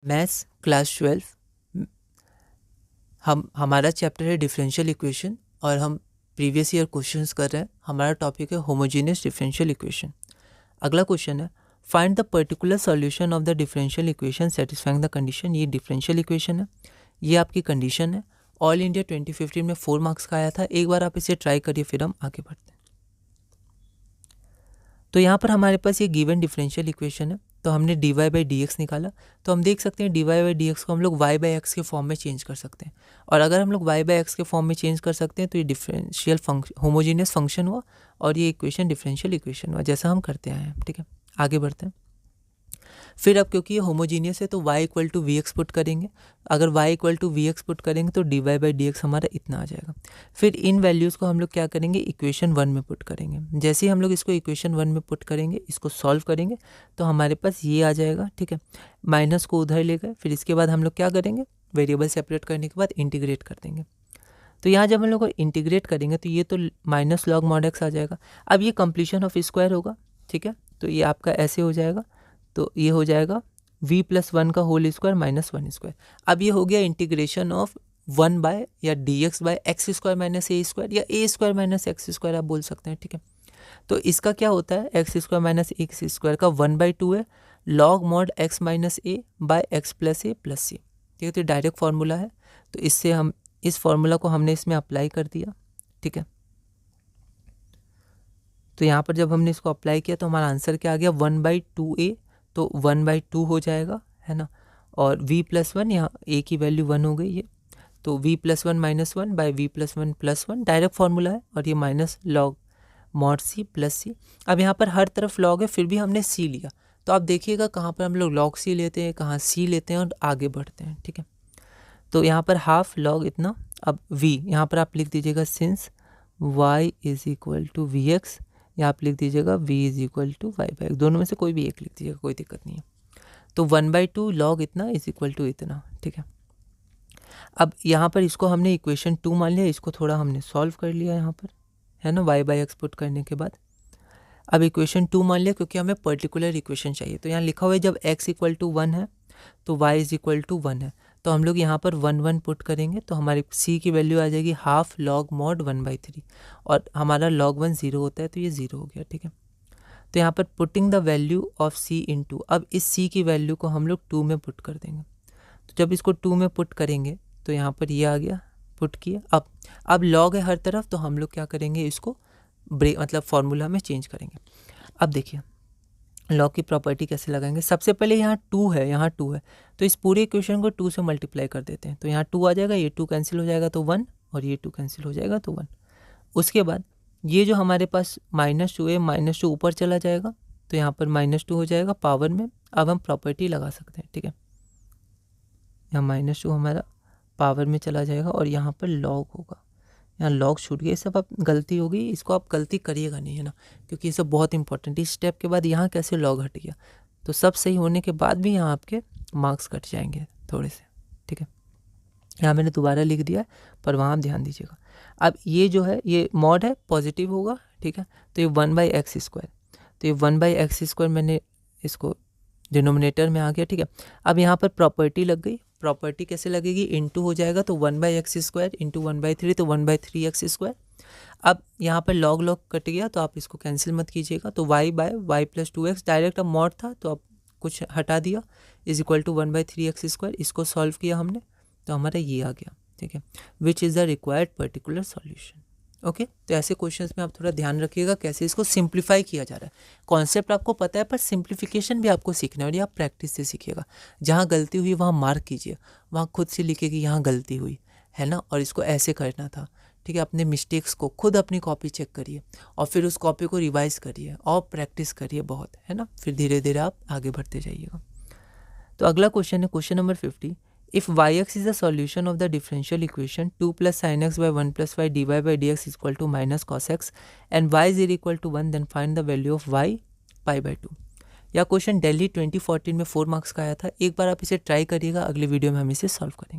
Maths class 12 हमारा chapter है differential equation और हम प्रीवियस ईयर क्वेश्चंस कर रहे हैं। हमारा टॉपिक है होमोजेनियस डिफरेंशियल इक्वेशन। अगला क्वेश्चन है find the particular solution of the differential equation satisfying the condition. ये डिफरेंशियल इक्वेशन है, ये आपकी कंडीशन है। ऑल इंडिया 2015 में 4 मार्क्स का आया था। एक बार आप इसे ट्राई करिए, फिर हम आगे बढ़ते हैं। तो यहाँ पर हमारे पास ये गिवन डिफरेंशियल इक्वेशन है, तो हमने dy बाई डी एक्स निकाला। तो हम देख सकते हैं dy बाई डी एक्स को हम लोग y बाई एक्स के फॉर्म में चेंज कर सकते हैं। और अगर हम लोग y बाई एक्स के फॉर्म में चेंज कर सकते हैं तो ये डिफरेंशियल फंक्शन होमोजेनियस फंक्शन हुआ और ये इक्वेशन डिफरेंशियल इक्वेशन हुआ, जैसा हम करते आए हैं। ठीक है, आगे बढ़ते हैं। फिर अब क्योंकि ये होमोजीनियस है तो y equal to v x put करेंगे। अगर y equal to v x put करेंगे तो dy बाई डी एक्स हमारा इतना आ जाएगा। फिर इन वैल्यूज़ को हम लोग क्या करेंगे, इक्वेशन 1 में पुट करेंगे। जैसे ही हम लोग इसको इक्वेशन 1 में पुट करेंगे, इसको सॉल्व करेंगे तो हमारे पास ये आ जाएगा। ठीक है, माइनस को उधर ले गए। फिर इसके बाद हम लोग क्या करेंगे, वेरिएबल सेपरेट करने के बाद इंटीग्रेट कर देंगे। तो यहाँ जब हम लोग को इंटीग्रेट करेंगे तो ये तो माइनस लॉग मॉड एक्स आ जाएगा। अब ये कंप्लीशन ऑफ स्क्वायर होगा। ठीक है, तो ये आपका ऐसे हो जाएगा, तो ये हो जाएगा v प्लस 1 का होल स्क्वायर माइनस 1 स्क्वायर। अब ये हो गया इंटीग्रेशन ऑफ 1 बाय या dx by x square minus a square या a square minus x square आप बोल सकते हैं। ठीक है, तो इसका क्या होता है, x square minus x square का 1/2 है लॉग मॉड एक्स माइनस ए बाय एक्स प्लस ए प्लस सी। ठीक है, तो डायरेक्ट फार्मूला है, तो इससे हम इस फार्मूला को हमने इसमें अप्लाई कर दिया। ठीक है, तो यहाँ पर जब हमने इसको अप्लाई किया तो हमारा आंसर क्या आ गया, 1/2a, तो 1/2 हो जाएगा, है ना। और v प्लस 1, यहाँ a की वैल्यू 1 हो गई है, तो v plus 1 minus 1 by v plus 1 plus 1 direct formula है। और ये minus log mod c plus c. अब यहाँ पर हर तरफ लॉग है, फिर भी हमने c लिया, तो आप देखिएगा कहाँ पर हम लोग लॉग c लेते हैं, कहाँ c लेते हैं और आगे बढ़ते हैं। ठीक है, तो यहाँ पर हाफ लॉग इतना। अब v यहाँ पर आप लिख दीजिएगा since y is equal to v x, या आप लिख दीजिएगा v is equal to y by, दोनों में से कोई भी एक लिख दीजिएगा, कोई दिक्कत नहीं है। तो 1/2 लॉग इतना इज इक्वल टू इतना। ठीक है, अब यहाँ पर इसको हमने इक्वेशन 2 मान लिया, इसको थोड़ा हमने सॉल्व कर लिया यहाँ पर, है ना, y बाई एक्स पुट करने के बाद। अब इक्वेशन 2 मान लिया क्योंकि हमें पर्टिकुलर इक्वेशन चाहिए। तो यहाँ लिखा हुआ है जब x इक्वल टू 1 है तो y इज इक्वल टू 1 है, तो हम लोग यहाँ पर 1 पुट करेंगे तो हमारी c की वैल्यू आ जाएगी हाफ लॉग मॉड 1/3, और हमारा log 1 0 होता है तो ये 0 हो गया। ठीक है, तो यहाँ पर putting the value of c into, अब इस c की वैल्यू को हम लोग 2 में पुट कर देंगे। तो जब इसको 2 में पुट करेंगे तो यहाँ पर ये आ गया, पुट किया। अब लॉग है हर तरफ, तो हम लोग क्या करेंगे, इसको ब्रेक मतलब फॉर्मूला में चेंज करेंगे। अब देखिए लॉग की प्रॉपर्टी कैसे लगाएंगे। सबसे पहले यहाँ 2 है, यहाँ 2 है, तो इस पूरे इक्वेशन को 2 से मल्टीप्लाई कर देते हैं। तो यहाँ 2 आ जाएगा, ये 2 कैंसिल हो जाएगा तो 1, और ये 2 कैंसिल हो जाएगा तो 1। उसके बाद ये जो हमारे पास -2 है, -2 ऊपर चला जाएगा, तो यहाँ पर -2 हो जाएगा पावर में। अब हम प्रॉपर्टी लगा सकते हैं। ठीक है, यहाँ -2 हमारा पावर में चला जाएगा और यहाँ पर लॉग होगा, यहाँ लॉग छूट गया। ये सब अब गलती हो गई, इसको आप गलती करिएगा नहीं, है ना, क्योंकि ये सब बहुत इंपॉर्टेंट है। इस स्टेप के बाद यहाँ कैसे लॉग हट गया, तो सब सही होने के बाद भी यहाँ आपके मार्क्स कट जाएंगे थोड़े से। ठीक है, यहाँ मैंने दोबारा लिख दिया है, पर वहाँ आप ध्यान दीजिएगा। अब ये जो है ये मॉड है, पॉजिटिव होगा। ठीक है, तो ये 1/x स्क्वायर, तो ये 1/x स्क्वायर मैंने इसको डिनोमिनेटर में आ गया। ठीक है, अब यहाँ पर प्रॉपर्टी लग गई। प्रॉपर्टी कैसे लगेगी, इनटू हो जाएगा, तो 1/x स्क्वायर इंटू 1/3, तो 1/3x स्क्वायर। अब यहाँ पर लॉग लॉग कट गया, तो आप इसको कैंसिल मत कीजिएगा, तो y by y plus 2x direct अब मॉड था तो अब कुछ हटा दिया, is equal to 1/3x square. इसको सॉल्व किया हमने तो हमारा ये आ गया। ठीक है, which is the required particular solution. Okay, तो ऐसे क्वेश्चंस में आप थोड़ा ध्यान रखिएगा कैसे इसको सिंप्लीफाई किया जा रहा है। कॉन्सेप्ट आपको पता है, पर सिंप्लीफिकेशन भी आपको सीखना है, और ये आप प्रैक्टिस से सीखिएगा। जहाँ गलती हुई वहाँ मार्क कीजिए, वहाँ खुद से लिखिए कि यहाँ गलती हुई है ना, और इसको ऐसे करना था। ठीक है, अपने मिस्टेक्स को खुद अपनी कॉपी चेक करिए और फिर उस कॉपी को रिवाइज करिए और प्रैक्टिस करिए बहुत, है ना, फिर धीरे धीरे आप आगे बढ़ते जाइएगा। तो अगला क्वेश्चन है question number 50। If yx is the solution of the differential equation 2 plus sin x by 1 plus y dy by dx is equal to minus cos x and y is equal to 1, then find the value of y pi by 2। यह question Delhi 2014 में 4 marks का आया था। एक बार आप इसे try करिएगा, अगले वीडियो में हम इसे सॉल्व करेंगे।